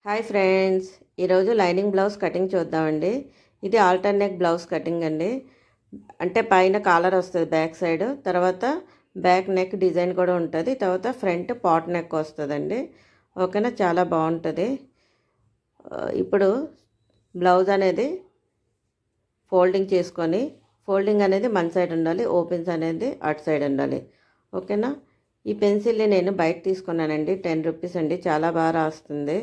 Hi friends, ఈరోజు lining blouse cutting చూద్దామండి. ఇది ఆల్టర్నేట్ బ్లౌజ్ కటింగ్ అండి. అంటే పైన కాలర్ వస్తుంది బ్యాక్ సైడ్, తర్వాత బ్యాక్ నెక్ డిజైన్ కూడా ఉంటుంది, తర్వాత ఫ్రంట్ పాట్ నెక్ వస్తుందండి. ఓకేనా, చాలా బాగుంటుంది. ఇప్పుడు బ్లౌజ్ అనేది ఫోల్డింగ్ చేసుకొని, ఫోల్డింగ్ అనేది మన సైడ్ ఉండాలి, ఓపెన్స్ అనేది అటు సైడ్ ఉండాలి. ఓకేనా, ఈ పెన్సిల్ని నేను బయట తీసుకున్నానండి, 10 రూపీస్ అండి. చాలా బాగా రాస్తుంది,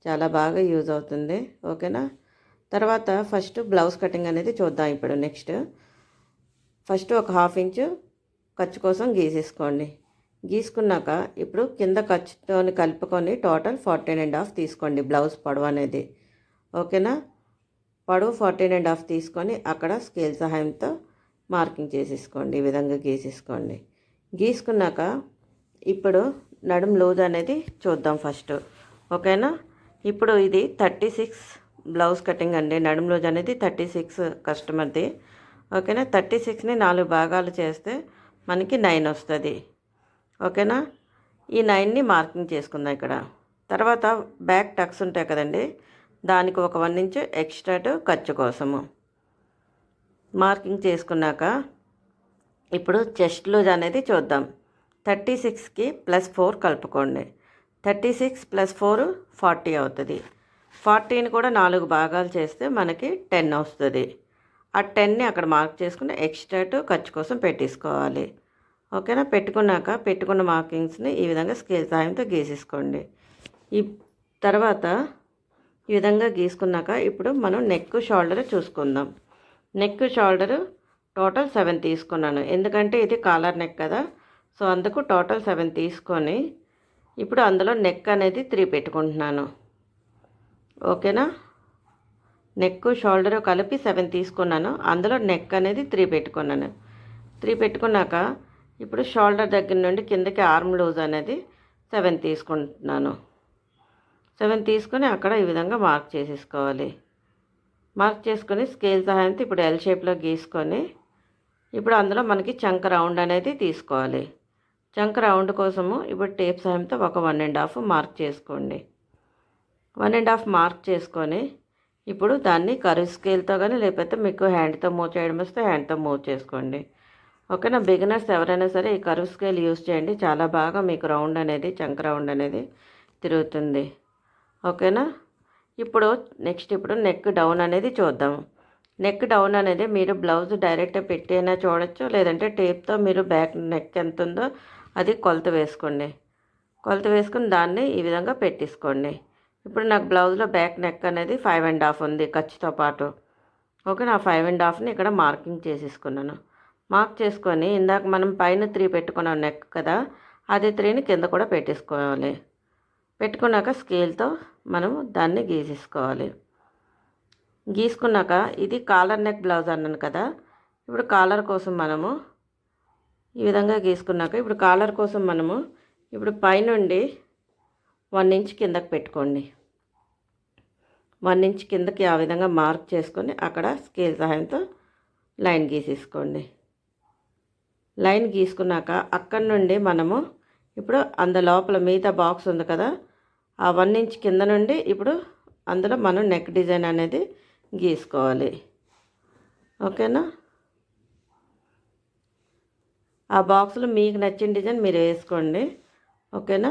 చాలా బాగా యూజ్ అవుతుంది. ఓకేనా, తర్వాత ఫస్ట్ బ్లౌజ్ కటింగ్ అనేది చూద్దాం. ఇప్పుడు ఫస్ట్ ఒక 1/2 ఇంచు ఖర్చు కోసం గీసేసుకోండి. గీసుకున్నాక ఇప్పుడు కింద ఖర్చుతో కలుపుకొని టోటల్ 14.5 తీసుకోండి బ్లౌజ్ పొడవు అనేది. ఓకేనా, పొడవు 14.5 తీసుకొని అక్కడ స్కేల్ సహాయంతో మార్కింగ్ చేసేసుకోండి. ఈ విధంగా గీసేసుకోండి. గీసుకున్నాక ఇప్పుడు నడుం లూజ్ అనేది చూద్దాం ఫస్ట్. ఓకేనా, ఇప్పుడు ఇది 36 బ్లౌజ్ కటింగ్ అండి. నడుం లూజ్ అనేది 36 కస్టమర్ది. ఓకేనా, 36ని 4 భాగాలు చేస్తే మనకి 9 వస్తుంది. ఓకేనా, ఈ 9ని మార్కింగ్ చేసుకుందాం ఇక్కడ. తర్వాత బ్యాక్ టక్స్ ఉంటాయి కదండి, దానికి ఒక 1 ఇంచ్ ఎక్స్ట్రా ఖర్చు కోసము మార్కింగ్ చేసుకున్నాక ఇప్పుడు చెస్ట్ లూజ్ అనేది చూద్దాం. 36కి +4 కలుపుకోండి. 36 + 4 40 అవుతుంది. 40ని కూడా 4 భాగాలు చేస్తే మనకి 10 వస్తుంది. ఆ 10ని అక్కడ మార్క్ చేసుకుని ఎక్స్ట్రా ఖర్చు కోసం పెట్టేసుకోవాలి. ఓకేనా, పెట్టుకున్న మార్కింగ్స్ని ఈ విధంగా స్కేల్ సహాయంతో గీసేసుకోండి. ఈ తర్వాత ఈ విధంగా గీసుకున్నాక ఇప్పుడు మనం నెక్ షోల్డర్ చూసుకుందాం. నెక్ షోల్డరు టోటల్ 7 తీసుకున్నాను, ఎందుకంటే ఇది కాలర్ నెక్ కదా, సో అందుకు టోటల్ 7 తీసుకొని ఇప్పుడు అందులో నెక్ అనేది 3 పెట్టుకుంటున్నాను. ఓకేనా, నెక్ షోల్డర్ కలిపి 7 తీసుకున్నాను, అందులో నెక్ అనేది 3 పెట్టుకున్నాను. 3 పెట్టుకున్నాక ఇప్పుడు షోల్డర్ దగ్గర నుండి కిందకి ఆర్మ్ లూజ్ అనేది 7 తీసుకుంటున్నాను. 7 తీసుకొని అక్కడ ఈ విధంగా మార్క్ చేసేసుకోవాలి. మార్క్ చేసుకొని స్కేల్ సహాయంతో ఇప్పుడు ఎల్ షేప్లో గీసుకొని ఇప్పుడు అందులో మనకి చంక రౌండ్ అనేది తీసుకోవాలి. చంక రౌండ్ కోసము ఇప్పుడు టేప్ సహాయంతో ఒక 1.5 మార్క్ చేసుకోండి. 1.5 మార్క్ చేసుకొని ఇప్పుడు దాన్ని కర్వ్ స్కేల్తో కానీ లేకపోతే మీకు హ్యాండ్తో మూవ్ చేయడం వస్తే హ్యాండ్తో మూవ్ చేసుకోండి. ఓకేనా, బిగినర్స్ ఎవరైనా సరే ఈ కర్వ్ స్కేల్ యూజ్ చేయండి, చాలా బాగా మీకు రౌండ్ అనేది చంక రౌండ్ అనేది తిరుగుతుంది. ఓకేనా, ఇప్పుడు నెక్ డౌన్ అనేది చూద్దాం. నెక్ డౌన్ అనేది మీరు బ్లౌజ్ డైరెక్ట్ పెట్టి అయినా చూడొచ్చు, లేదంటే టేప్తో మీరు బ్యాక్ నెక్ ఎంత ఉందో అది కొలత వేసుకోండి. కొలత వేసుకుని దాన్ని ఈ విధంగా పెట్టేసుకోండి. ఇప్పుడు నాకు బ్లౌజ్లో బ్యాక్ నెక్ అనేది 5.5 ఉంది ఖర్చుతో పాటు. ఓకే, నా 5.5ని ఇక్కడ మార్కింగ్ చేసేసుకున్నాను. మార్క్ చేసుకొని ఇందాక మనం పైన 3 పెట్టుకున్నాం నెక్ కదా, అదే 3ని కింద కూడా పెట్టేసుకోవాలి. పెట్టుకున్నాక స్కేల్తో మనము దాన్ని గీసేసుకోవాలి. గీసుకున్నాక ఇది కాలర్ నెక్ బ్లౌజ్ అన్నాను కదా, ఇప్పుడు కాలర్ కోసం మనము ఈ విధంగా గీసుకున్నాక ఇప్పుడు కాలర్ కోసం మనము ఇప్పుడు పైనుండి 1 ఇంచ్ కిందకి పెట్టుకోండి. 1 ఇంచ్ కిందకి ఆ విధంగా మార్క్ చేసుకొని అక్కడ స్కేల్ సహాయంతో లైన్ గీసేసుకోండి. లైన్ గీసుకున్నాక అక్కడి నుండి మనము ఇప్పుడు లోపల మిగతా బాక్స్ ఉంది కదా, ఆ 1 ఇంచ్ కింద నుండి ఇప్పుడు అందులో మనం నెక్ డిజైన్ అనేది గీసుకోవాలి. ఓకేనా, ఆ బాక్స్లో మీకు నచ్చిన డిజైన్ మీరు వేసుకోండి. ఓకేనా,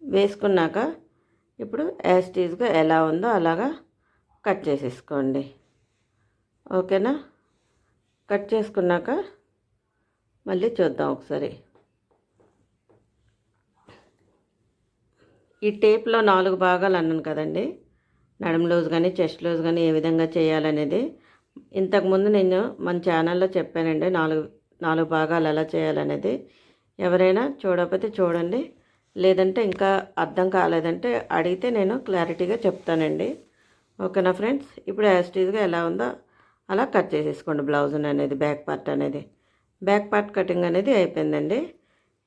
వేసుకున్నాక ఇప్పుడు యాస్టీజ్గా ఎలా ఉందో అలాగా కట్ చేసేసుకోండి. ఓకేనా, కట్ చేసుకున్నాక మళ్ళీ చూద్దాం ఒకసారి. ఈ టేప్లో 4 భాగాలు అన్నాను కదండి, నడుము లూజ్ కానీ చెస్ట్ లూజ్ కానీ ఏ విధంగా చేయాలనేది ఇంతకుముందు నేను మన ఛానల్లో చెప్పానండి. 4 భాగాలు ఎలా చేయాలనేది. ఎవరైనా చూడకపోతే చూడండి, లేదంటే ఇంకా అర్థం కాలేదంటే అడిగితే నేను క్లారిటీగా చెప్తానండి. ఓకేనా ఫ్రెండ్స్, ఇప్పుడు యాస్టీజ్గా ఎలా ఉందో అలా కట్ చేసేసుకోండి బ్లౌజ్ అనేది. బ్యాక్ పార్ట్ కటింగ్ అనేది అయిపోయిందండి.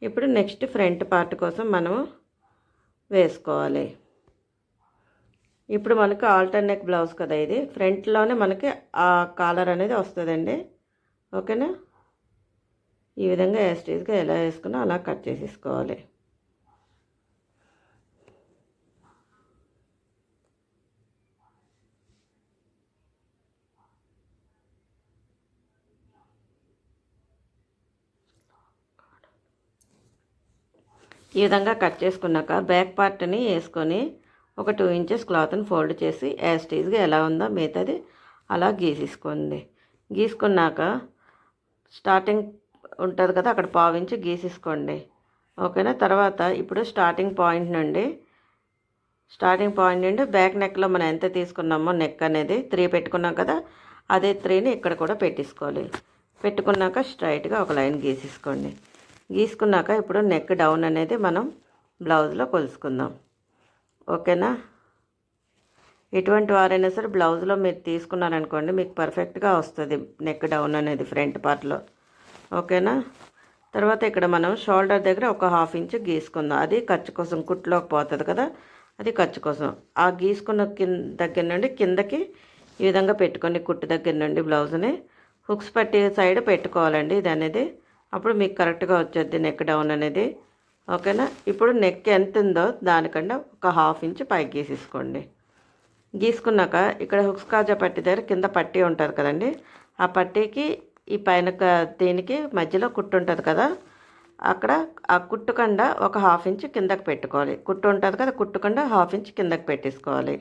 ఇప్పుడు నెక్స్ట్ ఫ్రంట్ పార్ట్ కోసం మనము వేసుకోవాలి. ఇప్పుడు మనకు ఆల్టర్నేట్ బ్లౌజ్ కదా, ఇది ఫ్రంట్లోనే మనకి ఆ కాలర్ అనేది వస్తుందండి. ఓకేనా, ఈ విధంగా యాస్టీజ్గా ఎలా వేసుకున్నా అలా కట్ చేసేసుకోవాలి. ఈ విధంగా కట్ చేసుకున్నాక బ్యాక్ పార్ట్ని వేసుకొని ఒక 2 ఇంచెస్ క్లాత్ని ఫోల్డ్ చేసి యాస్టీజ్గా ఎలా ఉందో మిగతాది అలా గీసేసుకోండి. గీసుకున్నాక స్టార్టింగ్ ఉంటుంది కదా, అక్కడ 1/2 ఇంచు గీసేసుకోండి. ఓకేనా. తర్వాత ఇప్పుడు స్టార్టింగ్ పాయింట్ నుండి బ్యాక్ నెక్లో మనం ఎంత తీసుకున్నామో నెక్ అనేది 3 పెట్టుకున్నాం కదా, అదే 3ని ఇక్కడ కూడా పెట్టేసుకోవాలి. పెట్టుకున్నాక స్ట్రైట్గా ఒక లైన్ గీసేసుకోండి. గీసుకున్నాక ఇప్పుడు నెక్ డౌన్ అనేది మనం బ్లౌజ్లో కొలుసుకుందాం. ఓకేనా. ఎటువంటి వారైనా సరే బ్లౌజ్లో మీరు తీసుకున్నారనుకోండి మీకు పర్ఫెక్ట్గా వస్తుంది నెక్ డౌన్ అనేది ఫ్రంట్ పార్ట్లో. ఓకేనా. తర్వాత ఇక్కడ మనం షోల్డర్ దగ్గర ఒక 1/2 ఇంచు గీసుకుందాం. అది ఖర్చు కోసం, కుట్లోకి పోతుంది కదా, అది ఖర్చు కోసం. ఆ గీసుకున్న దగ్గర నుండి కిందకి ఈ విధంగా పెట్టుకొని కుట్టు దగ్గర నుండి బ్లౌజ్ని హుక్స్ పట్టి సైడ్ పెట్టుకోవాలండి ఇది అనేది. అప్పుడు మీకు కరెక్ట్గా వచ్చేది నెక్ డౌన్ అనేది. ఓకేనా. ఇప్పుడు నెక్ ఎంత ఉందో దానికన్నా ఒక 1/2 ఇంచు పైకి గీసేసుకోండి. గీసుకున్నాక ఇక్కడ హుక్స్ కాజా పట్టి దగ్గర కింద పట్టీ ఉంటుంది కదండి, ఆ పట్టీకి ఈ పైన దీనికి మధ్యలో కుట్టు ఉంటుంది కదా, అక్కడ ఆ కుట్టుకండ ఒక 1/2 ఇంచు కిందకి పెట్టుకోవాలి. కుట్టు ఉంటుంది కదా, కుట్టుకండ 1/2 ఇంచు కిందకి పెట్టేసుకోవాలి.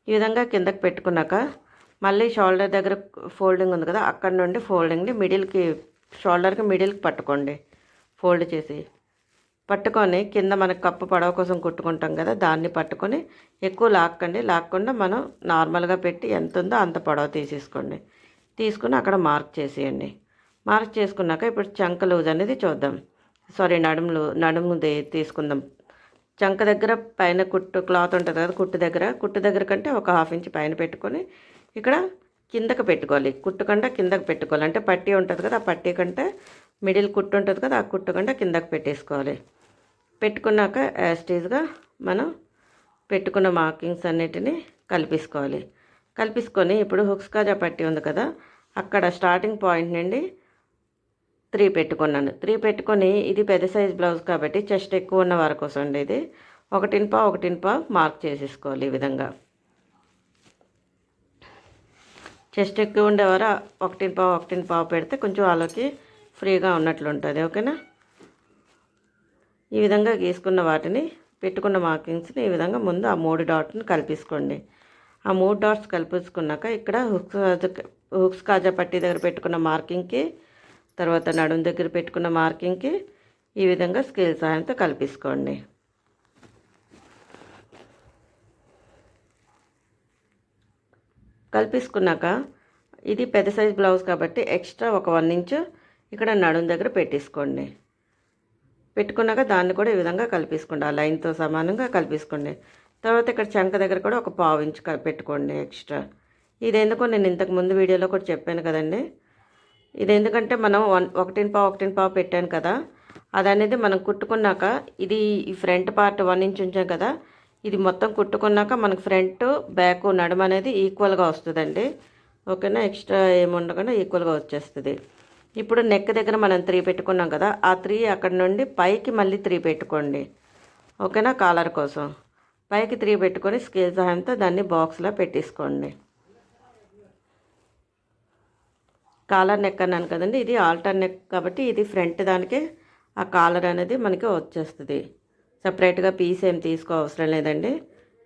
ఈ విధంగా కిందకి పెట్టుకున్నాక మళ్ళీ షోల్డర్ దగ్గర ఫోల్డింగ్ ఉంది కదా, అక్కడ నుండి ఫోల్డింగ్ని మిడిల్కి, షోల్డర్కి మిడిల్కి పట్టుకోండి. ఫోల్డ్ చేసి పట్టుకొని కింద మనకు కప్పు పడవ కోసం కుట్టుకుంటాం కదా, దాన్ని పట్టుకొని ఎక్కువ లాక్కండి. లాక్కుండా మనం నార్మల్గా పెట్టి ఎంత ఉందో అంత పొడవ తీసేసుకోండి. తీసుకుని అక్కడ మార్క్ చేసేయండి. మార్క్ చేసుకున్నాక ఇప్పుడు చంక లూజ్ అనేది చూద్దాం. నడుముది తీసుకుందాం. చంక దగ్గర పైన కుట్టు క్లాత్ ఉంటుంది కదా, కుట్టు దగ్గర కంటే ఒక 1/2 ఇంచు పైన పెట్టుకొని ఇక్కడ కిందకి పెట్టుకోవాలి. కుట్టుకంటే కిందకి పెట్టుకోవాలి. అంటే పట్టీ ఉంటుంది కదా, ఆ పట్టీ కంటే మిడిల్ కుట్టు ఉంటుంది కదా, ఆ కుట్టు కంటే కిందకి పెట్టేసుకోవాలి. పెట్టుకున్నాక యాస్టీజ్గా మనం పెట్టుకున్న మార్కింగ్స్ అన్నిటిని కలిపేసుకోవాలి. కలిపేసుకొని ఇప్పుడు హుక్స్ కాజా పట్టీ ఉంది కదా, అక్కడ స్టార్టింగ్ పాయింట్ నుండి 3 పెట్టుకున్నాను. 3 పెట్టుకొని ఇది పెద్ద సైజ్ బ్లౌజ్ కాబట్టి చెస్ట్ ఎక్కువ ఉన్న వారి కోసం అండి. ఇది 1.5 మార్క్ చేసేసుకోవాలి. ఈ విధంగా చెస్ట్ ఎక్కువ ఉండేవారు 1.5 పెడితే కొంచెం వాళ్ళకి ఫ్రీగా ఉన్నట్లు ఉంటుంది. ఓకేనా. ఈ విధంగా గీసుకున్న వాటిని పెట్టుకున్న మార్కింగ్స్ని ఈ విధంగా ముందు ఆ 3 డాట్ని కలిపేసుకోండి. ఆ 3 డాట్స్ కలిపేసుకున్నాక ఇక్కడ హుక్స్ కాజా పట్టీ దగ్గర పెట్టుకున్న మార్కింగ్కి, తర్వాత నడుము దగ్గర పెట్టుకున్న మార్కింగ్కి ఈ విధంగా స్కేల్ సహాయంతో కలిపేసుకోండి. కలిపేసుకున్నాక ఇది పెద్ద సైజ్ బ్లౌజ్ కాబట్టి ఎక్స్ట్రా ఒక 1 ఇంచు ఇక్కడ నడుము దగ్గర పెట్టేసుకోండి. పెట్టుకున్నాక దాన్ని కూడా ఈ విధంగా కలిపేసుకోండి. ఆ లైన్తో సమానంగా కలిపేసుకోండి. తర్వాత ఇక్కడ చంక దగ్గర కూడా ఒక 1/2 ఇంచు పెట్టుకోండి ఎక్స్ట్రా. ఇది ఎందుకో నేను ఇంతకు ముందు వీడియోలో కూడా చెప్పాను కదండి. ఇది ఎందుకంటే మనం 1.5 పెట్టాను కదా, అది అనేది మనం కుట్టుకున్నాక ఇది ఈ ఫ్రంట్ పార్ట్ 1 ఇంచ్ ఉంచాం కదా, ఇది మొత్తం కుట్టుకున్నాక మనకు ఫ్రంట్ బ్యాక్ నడుము అనేది ఈక్వల్గా వస్తుందండి. ఓకేనా. ఎక్స్ట్రా ఏమి ఉండకుండా ఈక్వల్గా వచ్చేస్తుంది. ఇప్పుడు నెక్ దగ్గర మనం 3 పెట్టుకున్నాం కదా, ఆ 3 అక్కడ నుండి పైకి మళ్ళీ 3 పెట్టుకోండి. ఓకేనా. కాలర్ కోసం పైకి 3 పెట్టుకొని స్కేల్ సహాయంతో దాన్ని బాక్స్లో పెట్టేసుకోండి. కాలర్ నెక్ అన్నాను కదండి, ఇది ఆల్టర్ నెక్ కాబట్టి ఇది ఫ్రంట్ దానికి ఆ కాలర్ అనేది మనకి వచ్చేస్తుంది. సపరేట్గా పీస్ ఏం తీసుకో అవసరం లేదండి.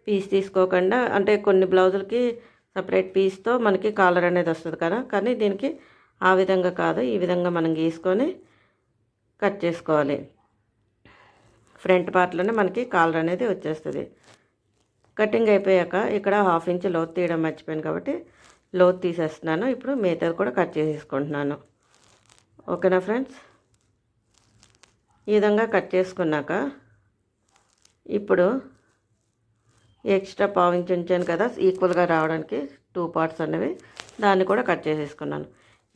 పీస్ తీసుకోకుండా, అంటే కొన్ని బ్లౌజులకి సపరేట్ పీస్తో మనకి కాలర్ అనేది వస్తుంది కదా, కానీ దీనికి ఆ విధంగా కాదు, ఈ విధంగా మనం గీసుకొని కట్ చేసుకోవాలి. ఫ్రంట్ పార్ట్లోనే మనకి కాలర్ అనేది వచ్చేస్తుంది. కటింగ్ అయిపోయాక ఇక్కడ 1/2 ఇంచు లోతు తీయడం మర్చిపోయాను కాబట్టి లోతు తీసేస్తున్నాను. ఇప్పుడు మిగతాది కూడా కట్ చేసేసుకుంటున్నాను. ఓకేనా ఫ్రెండ్స్. ఈ విధంగా కట్ చేసుకున్నాక ఇప్పుడు ఎక్స్ట్రా 1/2 ఇంచు ఉంచాను కదా ఈక్వల్గా రావడానికి 2 పార్ట్స్ అనేవి, దాన్ని కూడా కట్ చేసేసుకున్నాను.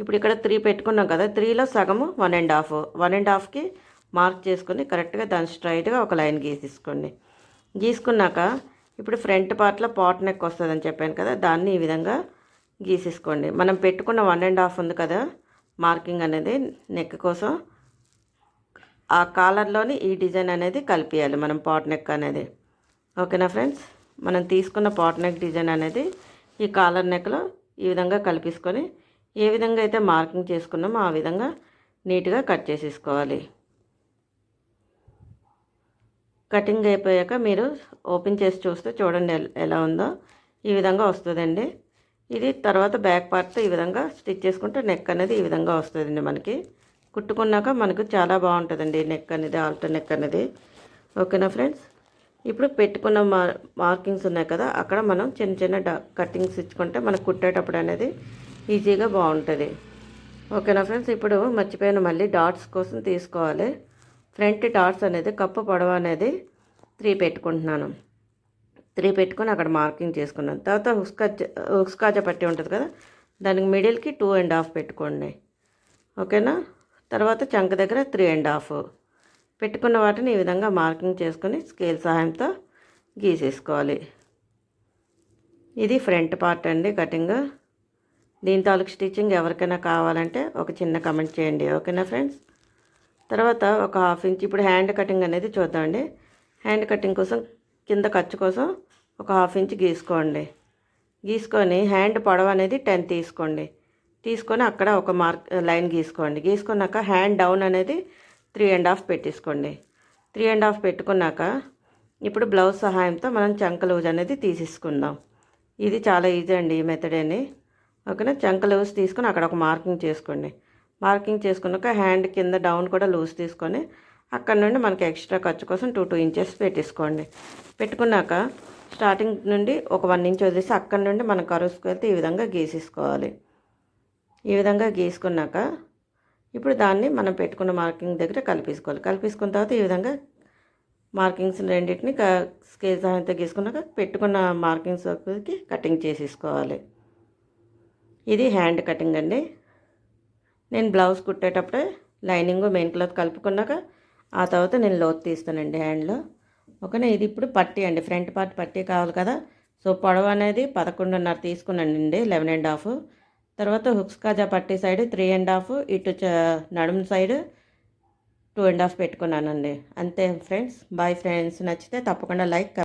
ఇప్పుడు ఇక్కడ 3 పెట్టుకున్నాం కదా, 3లో సగము 1.5కి మార్క్ చేసుకొని కరెక్ట్గా దాన్ని స్ట్రైట్గా ఒక లైన్ గీసేసుకోండి. గీసుకున్నాక ఇప్పుడు ఫ్రంట్ పార్ట్లో పాట్ నెక్ వస్తుందని చెప్పాను కదా, దాన్ని ఈ విధంగా గీసేసుకోండి. మనం పెట్టుకున్న 1.5 ఉంది కదా మార్కింగ్ అనేది నెక్ కోసం, ఆ కాలర్లోని ఈ డిజైన్ అనేది కలిపియాలి మనం పాట్ నెక్ అనేది. ఓకేనా ఫ్రెండ్స్. మనం తీసుకున్న పాట్ నెక్ డిజైన్ అనేది ఈ కాలర్ నెక్లో ఈ విధంగా కలిపేసుకొని ఏ విధంగా అయితే మార్కింగ్ చేసుకున్నామో ఆ విధంగా నీట్గా కట్ చేసేసుకోవాలి. కటింగ్ అయిపోయాక మీరు ఓపెన్ చేసి చూస్తే చూడండి ఎలా ఉందో. ఈ విధంగా వస్తుందండి. ఇది తర్వాత బ్యాక్ పార్ట్ ఈ విధంగా స్టిచ్ చేసుకుంటే నెక్ అనేది ఈ విధంగా వస్తుందండి. మనకి కుట్టుకున్నాక మనకు చాలా బాగుంటుందండి నెక్ అనేది, ఆల్టర్ నెక్ అనేది. ఓకేనా ఫ్రెండ్స్. ఇప్పుడు పెట్టుకున్న మార్కింగ్స్ ఉన్నాయి కదా, అక్కడ మనం చిన్న చిన్న కటింగ్స్ ఇచ్చుకుంటే మనకు కుట్టేటప్పుడు అనేది ఈజీగా బాగుంటుంది. ఓకేనా ఫ్రెండ్స్. ఇప్పుడు మర్చిపోయాను, మళ్ళీ డాట్స్ కోసం తీసుకోవాలి. ఫ్రంట్ డాట్స్ అనేది కప్పు పొడవు అనేది 3 పెట్టుకుంటున్నాను. 3 పెట్టుకొని అక్కడ మార్కింగ్ చేసుకున్నాను. తర్వాత హుక్స్కాజా పట్టి ఉంటుంది కదా, దానికి మిడిల్కి 2.5 పెట్టుకోండి. ఓకేనా. తర్వాత చంక దగ్గర 3.5 పెట్టుకున్న వాటిని ఈ విధంగా మార్కింగ్ చేసుకొని స్కేల్ సహాయంతో గీసేసుకోవాలి. ఇది ఫ్రంట్ పార్ట్ అండి కటింగ్. దీని తాలూకు స్టిచ్చింగ్ ఎవరికైనా కావాలంటే ఒక చిన్న కమెంట్ చేయండి. ఓకేనా ఫ్రెండ్స్. తర్వాత ఒక 1/2 ఇంచ్ ఇప్పుడు హ్యాండ్ కటింగ్ అనేది చూద్దామండి. హ్యాండ్ కటింగ్ కోసం కింద ఖర్చు కోసం ఒక 1/2 ఇంచ్ గీసుకోండి. గీసుకొని హ్యాండ్ పొడవు అనేది 10 తీసుకోండి. తీసుకొని అక్కడ ఒక లైన్ గీసుకోండి. గీసుకున్నాక హ్యాండ్ డౌన్ అనేది 3.5 పెట్టేసుకోండి. 3.5 పెట్టుకున్నాక ఇప్పుడు బ్లౌజ్ సహాయంతో మనం చంక లూజ్ అనేది తీసేసుకుందాం. ఇది చాలా ఈజీ అండి ఈ మెథడ్ అని. ఓకేనా. చంక లూజ్ తీసుకొని అక్కడ ఒక మార్కింగ్ చేసుకోండి. మార్కింగ్ చేసుకున్నాక హ్యాండ్ కింద డౌన్ కూడా లూజ్ తీసుకొని అక్కడ నుండి మనకి ఎక్స్ట్రా ఖర్చు కోసం 2 ఇంచెస్ పెట్టేసుకోండి. పెట్టుకున్నాక స్టార్టింగ్ నుండి ఒక 1 ఇంచ్ వదిలేసి అక్కడ నుండి మనం కరువుకు వెళ్తే ఈ విధంగా గీసేసుకోవాలి. ఈ విధంగా గీసుకున్నాక ఇప్పుడు దాన్ని మనం పెట్టుకున్న మార్కింగ్ దగ్గర కలిపేసుకోవాలి. కలిపేసుకున్న తర్వాత ఈ విధంగా మార్కింగ్స్ రెండింటిని స్కేల్ సహాయంతో గీసుకున్నాక పెట్టుకున్న మార్కింగ్స్కి కటింగ్ చేసేసుకోవాలి. ఇది హ్యాండ్ కటింగ్ అండి. నేను బ్లౌజ్ కుట్టేటప్పుడే లైనింగ్ మెయిన్ క్లాత్ కలుపుకున్నాక ఆ తర్వాత నేను లోతు తీస్తానండి హ్యాండ్లో. ఓకేనా. ఇది ఇప్పుడు పట్టీ అండి, ఫ్రంట్ పార్ట్ పట్టీ కావాలి కదా. సో పొడవు అనేది 11.5 తీసుకున్నానండి, 11.5. తర్వాత హుక్స్కాజా పట్టీ సైడ్ 3.5, ఇటు నడుము సైడ్ 2.5 పెట్టుకున్నానండి. అంతే ఫ్రెండ్స్. Bye friends. నచ్చితే తప్పకుండా లైక్